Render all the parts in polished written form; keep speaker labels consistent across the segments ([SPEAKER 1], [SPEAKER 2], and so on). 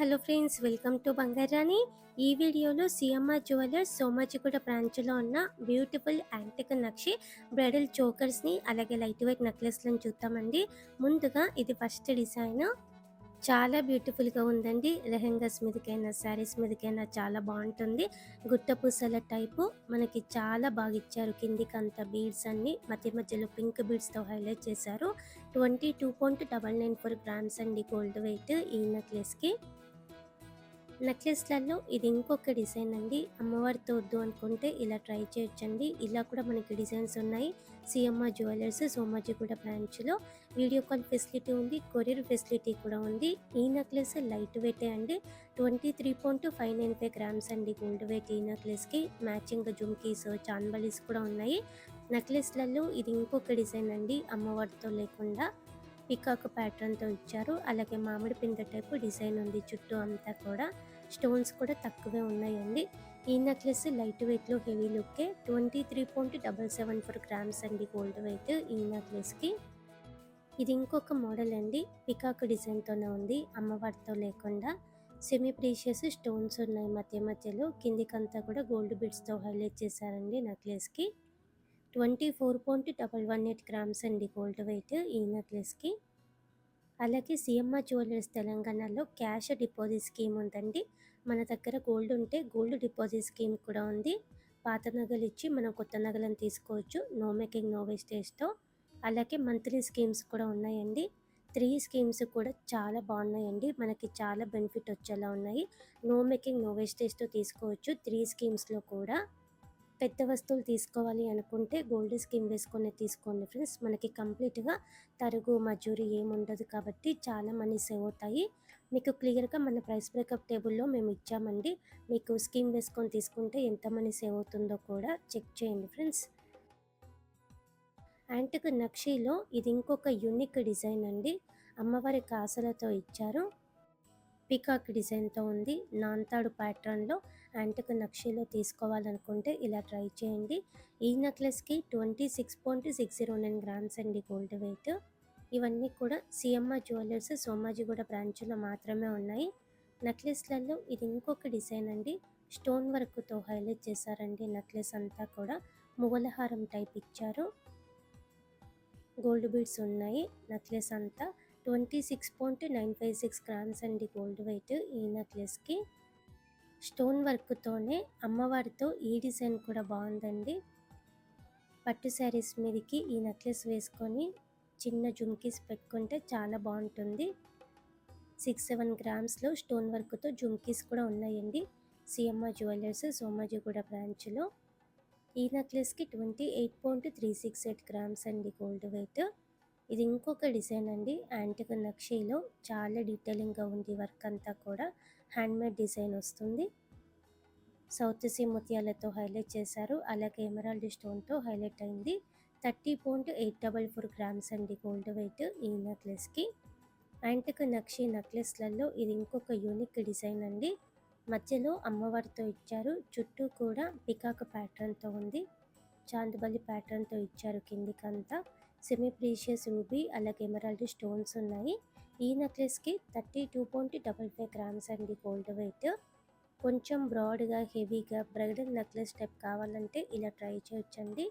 [SPEAKER 1] Hello friends, welcome to Bangarani. ఈ వీడియోలో CMR jewellers Somajiguda బ్రాంచ్లో ఉన్న బ్యూటిఫుల్ యాంటిక్ నక్షి బ్రైడల్ చోకర్స్ని అలాగే లైట్ వెయిట్ నెక్లెస్లను చూద్దామండి. ముందుగా ఇది ఫస్ట్ డిజైన్. చాలా బ్యూటిఫుల్గా ఉందండి. లెహెంగాస్ మీదకైనా శారీస్ మీదకైనా చాలా బాగుంటుంది. గుట్ట పూసల టైపు మనకి చాలా బాగా ఇచ్చారు. కిందికి అంత బీడ్స్ అన్ని మధ్య మధ్యలో పింక్ బీడ్స్తో హైలైట్ చేశారు. 22.994 గ్రామ్స్ అండి గోల్డ్ వెయిట్ ఈ నెక్లెస్కి. నెక్లెస్లలో ఇది ఇంకొక డిజైన్ అండి. అమ్మవారితో వద్దు అనుకుంటే ఇలా ట్రై చేయొచ్చండి. ఇలా కూడా మనకి డిజైన్స్ ఉన్నాయి. సిఎంఆర్ జ్యువెలర్స్ సోమాజిగూడ బ్రాంచ్లో వీడియో కాల్ ఫెసిలిటీ ఉంది, కొరియర్ ఫెసిలిటీ కూడా ఉంది. ఈ నెక్లెస్ లైట్ వెయిటే అండి. 23.595 గ్రామ్స్ అండి గోల్డ్ వెయిట్ ఈ నెక్లెస్కి. మ్యాచింగ్ జుమ్కీస్, చాన్బలీస్ కూడా ఉన్నాయి. నెక్లెస్లలో ఇది ఇంకొక డిజైన్ అండి. అమ్మవారితో లేకుండా పికాక్ ప్యాటర్న్తో ఇచ్చారు. అలాగే మామిడి పిందె టైపు డిజైన్ ఉంది. చుట్టూ అంతా కూడా స్టోన్స్ కూడా తక్కువే ఉన్నాయండి. ఈ నెక్లెస్ లైట్ వెయిట్లో హెవీ లుక్కే. 23.774 గ్రామ్స్ అండి గోల్డ్ వెయిట్ ఈ నెక్లెస్కి. ఇది ఇంకొక మోడల్ అండి. పికాక్ డిజైన్తోనే ఉంది, అమ్మవారితో లేకుండా. సెమీ ప్రీషియస్ స్టోన్స్ ఉన్నాయి మధ్య మధ్యలో. కిందికంతా కూడా గోల్డ్ బిడ్స్తో హైలైట్ చేశారండి నెక్లెస్కి. 24.118 గ్రామ్స్ అండి గోల్డ్ వెయిట్ ఈ నెక్లెస్కి. అలాగే సిఎంఆర్ జ్యువెలర్స్ తెలంగాణలో క్యాష్ డిపాజిట్ స్కీమ్ ఉందండి. మన దగ్గర గోల్డ్ ఉంటే గోల్డ్ డిపాజిట్ స్కీమ్ కూడా ఉంది. పాత నగలు ఇచ్చి మనం కొత్త నగలను తీసుకోవచ్చు, నో మేకింగ్ నో వేస్టేజ్తో. అలాగే మంత్లీ స్కీమ్స్ కూడా ఉన్నాయండి. 3 స్కీమ్స్ కూడా చాలా బాగున్నాయండి. మనకి చాలా బెనిఫిట్ వచ్చేలా ఉన్నాయి. నో మేకింగ్ నో వేస్టేజ్తో తీసుకోవచ్చు 3 స్కీమ్స్లో కూడా. పెద్ద వస్తువులు తీసుకోవాలి అనుకుంటే గోల్డ్ స్కీమ్ వేసుకొని తీసుకోండి ఫ్రెండ్స్. మనకి కంప్లీట్గా తరుగు మజూరి ఏముండదు కాబట్టి చాలా మనీ సేవ్ అవుతాయి. మీకు క్లియర్గా మన ప్రైస్ బ్రేకప్ టేబుల్లో మేము ఇచ్చామండి. మీకు స్కీమ్ వేసుకొని తీసుకుంటే ఎంత మనీ సేవ్ అవుతుందో కూడా చెక్ చేయండి ఫ్రెండ్స్. యాంటిక్ నక్షీలో ఇది ఇంకొక యూనిక్ డిజైన్ అండి. అమ్మవారి కాసులతో ఇచ్చారు. పీకాక్ డిజైన్తో ఉంది. నాన్తాడు ప్యాటర్న్లో యాంటిక్ నక్షీలో తీసుకోవాలనుకుంటే ఇలా ట్రై చేయండి. ఈ నెక్లెస్కి 26.609 గ్రామ్స్ అండి గోల్డ్ వెయిట్. ఇవన్నీ కూడా సిఎంఆర్ జ్యువెలర్స్ సోమాజిగూడ బ్రాంచ్లో మాత్రమే ఉన్నాయి. నెక్లెస్లలో ఇది ఇంకొక డిజైన్ అండి. స్టోన్ వర్క్తో హైలైట్ చేశారండి. నెక్లెస్ అంతా కూడా మువ్వలహారం టైప్ ఇచ్చారు. గోల్డ్ బీడ్స్ ఉన్నాయి నెక్లెస్ అంతా. 26.956 గ్రామ్స్ అండి గోల్డ్ వెయిట్ ఈ నెక్లెస్కి. స్టోన్ వర్క్తోనే అమ్మవారితో ఈ డిజైన్ కూడా బాగుందండి. పట్టు శారీస్ మీదకి ఈ నెక్లెస్ వేసుకొని చిన్న జుమ్కీస్ పెట్టుకుంటే చాలా బాగుంటుంది. 6-7 గ్రామ్స్లో స్టోన్ వర్క్తో జుమ్కీస్ కూడా ఉన్నాయండి సిఎంఆర్ జ్యువెలర్స్ సోమాజిగూడ బ్రాంచ్లో. ఈ నెక్లెస్కి 28.368 గ్రామ్స్ అండి గోల్డ్ వెయిట్. ఇది ఇంకొక డిజైన్ అండి. యాంటిక్ నక్షీలో చాలా డీటెయిలింగ్గా ఉంది. వర్క్ అంతా కూడా హ్యాండ్మేడ్ డిజైన్ వస్తుంది. సౌత్ సీ ముత్యాలతో హైలైట్ చేశారు. అలాగే ఎమరాల్డ్ స్టోన్తో హైలైట్ అయింది. 30.844 గ్రామ్స్ అండి గోల్డ్ వెయిట్ ఈ నెక్లెస్కి. యాంటిక్ నక్షీ నెక్లెస్లలో ఇది ఇంకొక యూనిక్ డిజైన్ అండి. మధ్యలో అమ్మవారితో ఇచ్చారు. చుట్టూ కూడా పికాక్ ప్యాటర్న్తో ఉంది. చాందబలి ప్యాటర్న్తో ఇచ్చారు కిందికంతా. సెమీ ప్రీషియస్ రూబీ అలాగే ఎమరాల్డ్ స్టోన్స్ ఉన్నాయి. ఈ నెక్లెస్కి 32.55 గ్రామ్స్ అండి గోల్డ్ వెయిట్. కొంచెం బ్రాడ్గా హెవీగా బ్రైడల్ నెక్లెస్ టైప్ కావాలంటే ఇలా ట్రై చేయొచ్చండి.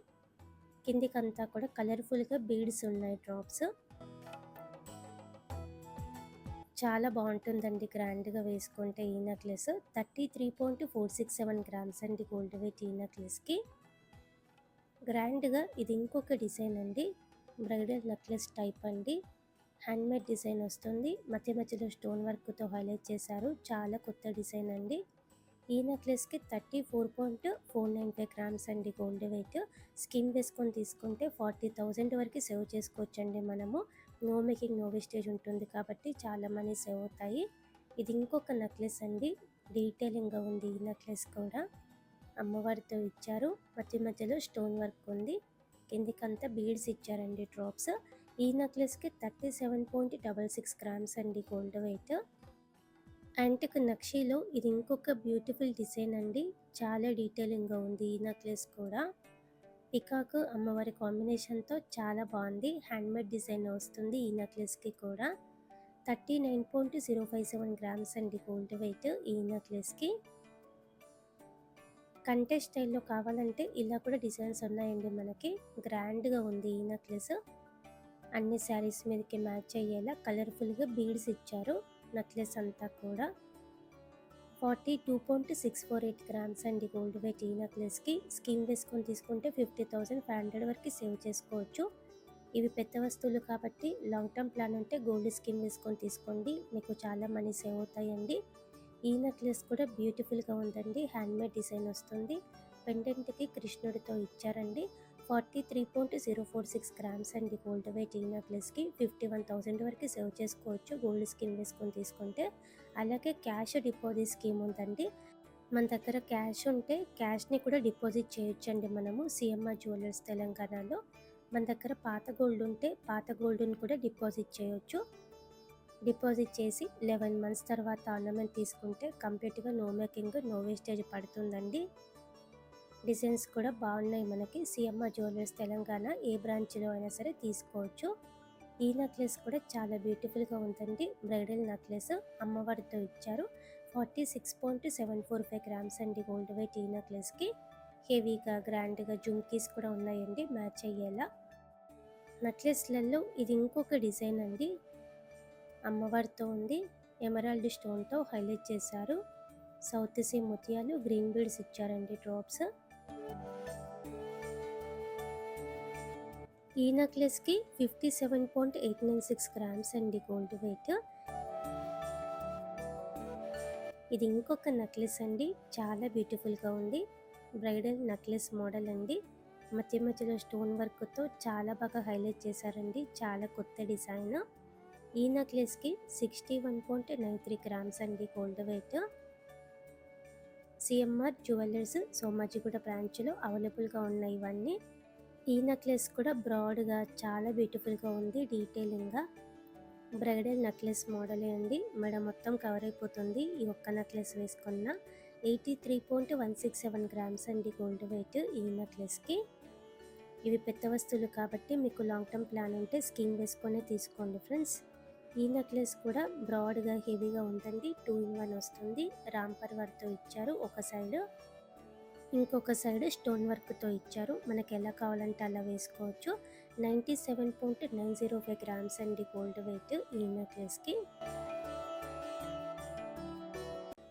[SPEAKER 1] కిందికంతా కూడా కలర్ఫుల్గా బీడ్స్ ఉన్నాయి డ్రాప్స్. చాలా బాగుంటుందండి గ్రాండ్గా వేసుకుంటే ఈ నెక్లెస్. 33.467 గ్రామ్స్ అండి గోల్డ్ వెయిట్ ఈ నెక్లెస్కి. గ్రాండ్గా ఇది ఇంకొక డిజైన్ అండి. బ్రైడల్ నెక్లెస్ టైప్ అండి. హ్యాండ్మేడ్ డిజైన్ వస్తుంది. మధ్య మధ్యలో స్టోన్ వర్క్తో హైలైట్ చేశారు. చాలా కొత్త డిజైన్ అండి. ఈ నెక్లెస్కి 34.495 గ్రామ్స్ అండి గోల్డ్ వెయిట్. స్కిన్ వేసుకొని తీసుకుంటే 40,000 వరకు సేవ్ చేసుకోవచ్చండి మనము. నో మేకింగ్ నో వేస్టేజ్ ఉంటుంది కాబట్టి చాలా మనీ సేవ్ అవుతాయి. ఇది ఇంకొక నెక్లెస్ అండి. డీటెయిలింగ్గా ఉంది ఈ నెక్లెస్ కూడా. అమ్మవారితో ఇచ్చారు. మధ్య మధ్యలో స్టోన్ వర్క్ ఉంది. కిందికంతా బీడ్స్ ఇచ్చారండి డ్రాప్స్. ఈ నెక్లెస్కి 37.66 గ్రామ్స్ అండి గోల్డ్ వెయిట్. యాంటిక్ నక్షీలో ఇది ఇంకొక బ్యూటిఫుల్ డిజైన్ అండి. చాలా డీటెయిలింగ్గా ఉంది ఈ నెక్లెస్ కూడా. పికాక్ అమ్మవారి కాంబినేషన్తో చాలా బాగుంది. హ్యాండ్మేడ్ డిజైన్ వస్తుంది ఈ నెక్లెస్కి కూడా. 39.057 గ్రామ్స్ అండి గోల్డ్ వెయిట్ ఈ నెక్లెస్కి. కంటే స్టైల్లో కావాలంటే ఇలా కూడా డిజైన్స్ ఉన్నాయండి మనకి. గ్రాండ్గా ఉంది ఈ నెక్లెస్. అన్ని శారీస్ మీదకి మ్యాచ్ అయ్యేలా కలర్ఫుల్గా బీడ్స్ ఇచ్చారు నెక్లెస్ అంతా కూడా. 42.648 గ్రామ్స్ అండి గోల్డ్ వెయిట్ ఈ నెక్లెస్కి. స్కీమ్ వేసుకొని తీసుకుంటే 50,500 వరకు సేవ్ చేసుకోవచ్చు. ఇవి పెద్ద వస్తువులు కాబట్టి లాంగ్ టర్మ్ ప్లాన్ ఉంటే గోల్డ్ స్కీమ్ వేసుకొని తీసుకోండి, మీకు చాలా మనీ సేవ్ అవుతాయండి. ఈ నెక్లెస్ కూడా బ్యూటిఫుల్గా ఉందండి, హ్యాండ్మేడ్ డిజైన్ వస్తుంది. పెండెంట్కి కృష్ణుడితో ఇచ్చారండి. 43.046 గ్రామ్స్ అండి గోల్డ్ వెయిట్ ఈ నెక్లెస్కి. 51,000 వరకు సేవ్ చేసుకోవచ్చు గోల్డ్ స్కీమ్ వేసుకొని తీసుకుంటే. అలాగే క్యాష్ డిపాజిట్ స్కీమ్ ఉందండి. మన దగ్గర క్యాష్ ఉంటే క్యాష్ని కూడా డిపాజిట్ చేయొచ్చండి మనము సిఎంఆర్ జ్యువెలర్స్ తెలంగాణలో. మన దగ్గర పాత గోల్డ్ ఉంటే పాత గోల్డ్ని కూడా డిపాజిట్ చేయొచ్చు. డిపాజిట్ చేసి 11 మంత్స్ తర్వాత ఆర్నమెంట్ తీసుకుంటే కంప్లీట్గా నో మేకింగ్ నో వేస్టేజ్ పడుతుందండి. డిజైన్స్ కూడా బాగున్నాయి మనకి. సిఎంఆర్ జ్యువెలర్స్ తెలంగాణ ఏ బ్రాంచ్లో అయినా సరే తీసుకోవచ్చు. ఈ నెక్లెస్ కూడా చాలా బ్యూటిఫుల్గా ఉందండి. బ్రైడల్ నెక్లెస్ అమ్మవారితో ఇచ్చారు. 46.745 గ్రామ్స్ అండి గోల్డ్ వెయిట్ ఈ నెక్లెస్కి. హెవీగా గ్రాండ్గా జుమ్కీస్ కూడా ఉన్నాయండి మ్యాచ్ అయ్యేలా. నెక్లెస్లలో ఇది ఇంకొక డిజైన్ అండి. అమ్మవారితో ఉంది, ఎమరాల్డ్ స్టోన్తో హైలైట్ చేశారు. సౌత్ సీ ముత్యాలు గ్రీన్ బీడ్స్ ఇచ్చారండి డ్రాప్స్. ఈ నెక్లెస్కి 57.896 గ్రామ్స్ అండి గోల్డ్ వెయిట్. ఇది ఇంకొక నెక్లెస్ అండి, చాలా బ్యూటిఫుల్గా ఉంది. బ్రైడల్ నెక్లెస్ మోడల్ అండి. మధ్య మధ్యలో స్టోన్ వర్క్తో చాలా బాగా హైలైట్ చేశారండి, చాలా కొత్త డిజైన్. ఈ నెక్లెస్కి 61.93 గ్రామ్స్ అండి gold weight. CMR jewellers Somajiguda బ్రాంచ్లో అవైలబుల్గా ఉన్నాయి ఇవన్నీ. ఈ నెక్లెస్ కూడా బ్రాడ్గా చాలా బ్యూటిఫుల్గా ఉంది, డీటెయిలింగ్గా. బ్రైడల్ నెక్లెస్ మోడలే అండి, మెడ మొత్తం కవర్ అయిపోతుంది ఈ ఒక్క నెక్లెస్ వేసుకున్న. 83.167 గ్రామ్స్ అండి గోల్డ్ వెయిట్ ఈ నెక్లెస్కి. ఇవి పెద్ద వస్తువులు కాబట్టి మీకు లాంగ్ టర్మ్ ప్లాన్ ఉంటే స్కీమ్ వేసుకొని తీసుకోండి ఫ్రెండ్స్. ఈ నెక్లెస్ కూడా బ్రాడ్గా హెవీగా ఉందండి, 2-in-1 వస్తుంది. రాంపర్ వర్క్తో ఇచ్చారు ఒక సైడ్, ఇంకొక సైడ్ స్టోన్ వర్క్తో ఇచ్చారు. మనకి ఎలా కావాలంటే అలా వేసుకోవచ్చు. 97.905 గ్రామ్స్ అండి గోల్డ్ వెయిట్ ఈ నెక్లెస్కి.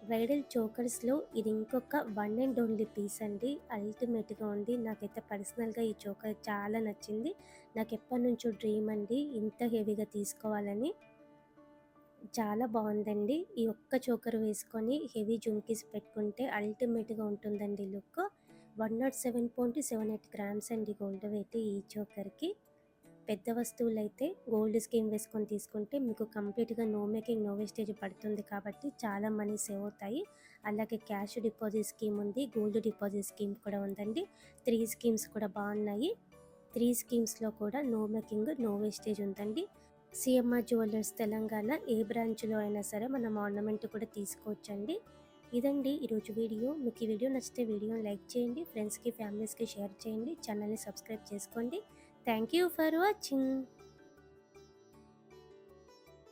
[SPEAKER 1] బ్రైడల్ చోకర్స్లో ఇది ఇంకొక వన్ అండ్ ఓన్లీ పీస్ అండి, అల్టిమేట్గా ఉంది. నాకైతే పర్సనల్గా ఈ చోకర్ చాలా నచ్చింది. నాకు ఎప్పటి నుంచో డ్రీమ్ అండి ఇంత హెవీగా తీసుకోవాలని. చాలా బాగుందండి. ఈ ఒక్క చోకర్ వేసుకొని హెవీ జుమ్కీస్ పెట్టుకుంటే అల్టిమేట్గా ఉంటుందండి లుక్. 107.78 గ్రామ్స్ అండి గోల్డ్ వెయిట్ ఈ చోకర్కి. పెద్ద వస్తువులు అయితే గోల్డ్ స్కీమ్ వేసుకొని తీసుకుంటే మీకు కంప్లీట్గా నో మేకింగ్ నో వేస్టేజ్ పడుతుంది కాబట్టి చాలా మనీ సేవ్ అవుతాయి. అలాగే క్యాష్ డిపాజిట్ స్కీమ్ ఉంది, గోల్డ్ డిపాజిట్ స్కీమ్ కూడా ఉందండి. 3 స్కీమ్స్ కూడా బాగున్నాయి. 3 స్కీమ్స్లో కూడా నో మేకింగ్ నో వేస్టేజ్ ఉందండి. సిఎంఆర్ జ్యువెలర్స్ తెలంగాణ ఏ బ్రాంచ్లో అయినా సరే మనం ఆర్నమెంట్ కూడా తీసుకోవచ్చండి. ఇదండి ఈరోజు వీడియో. మీకు ఈ వీడియో నచ్చితే వీడియోని లైక్ చేయండి, ఫ్రెండ్స్కి ఫ్యామిలీస్కి షేర్ చేయండి, ఛానల్ని సబ్స్క్రైబ్ చేసుకోండి. Thank you for watching.